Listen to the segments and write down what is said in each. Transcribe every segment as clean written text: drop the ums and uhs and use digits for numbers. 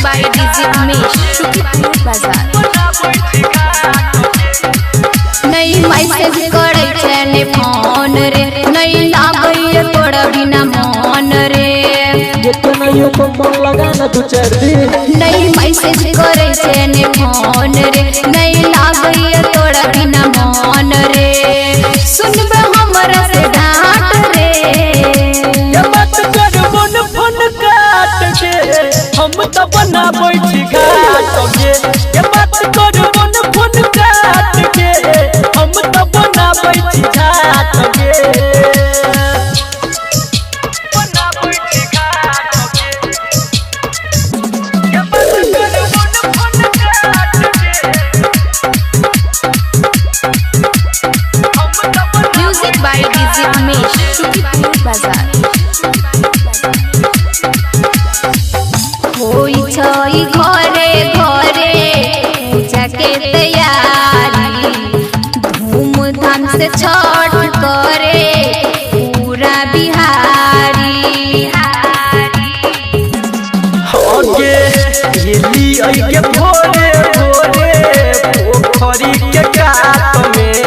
by DJ Umesh, Shukipur Bazaar. नहीं message करे छे ने फोन रे, नहीं लागई तोड़ बिना मन रे। जितना यो को मन लगा ना दो चार दिन। नहीं मैसेज करे छे ने फोन रे, नहीं लागई तोड़ बिना मन रे। सुनबे हमरा से डांट रे, ये बात कर मन फोन काट के हम तो बना बैठी घाट के। ये बात कर मन फोन काट के हम तो बना बैठी घाट के। बना बैठी घाट के। ये बात कर मन फोन काट के हम तो बना music by DJ Umesh, Shukipur Bazaar. होई छई घरे घरे पूजा के तैयारी, धूमधाम से छठ करे पूरा बिहारी। होगे येली आई के भोरे भोरे पोखरी के कात में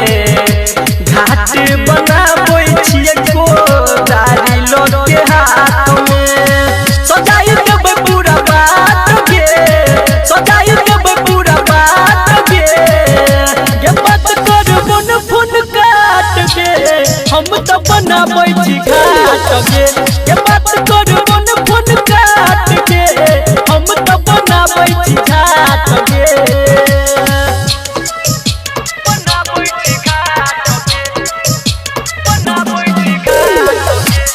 घाट बनाबै छिए को दारी लोट के हाथ में। सजाई देबै पूरा बात के, सजाई देबै पूरा बात के। ये बात कर मन फोन काट के हम तो बनाबै छी घाट के। ये बात कर मन फोन काट के हम तो बनाबै छी घाट के। बनाबै छी घाट के, बनाबै छी घाट के।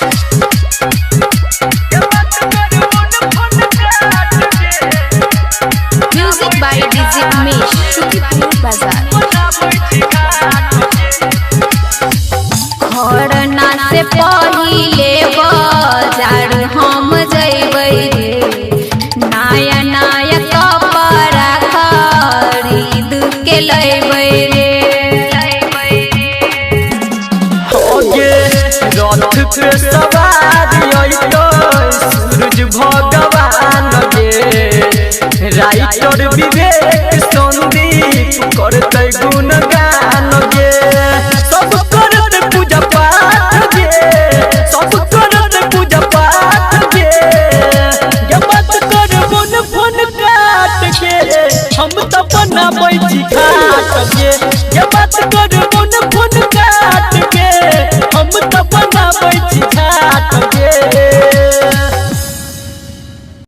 ये बात कर मन फोन काट के music by DJ Umesh, Shukipur Bazaar. बनाबै छी घाट के। खरना से पहिले बाजार हम जइबै रे, नया नया कपड़ा खरीद के लइबै रे। होगे रथ पे सवारी अइतो सूरज भगवान गे। राइटर विवेक संदीप करतै गुणगान गे। सब करत पूजा पाठ गे, सब करत पूजा पाठ गे। ये बात कर मन फोन काट के हम तो बनाबै छी घाट गे। ये बात कर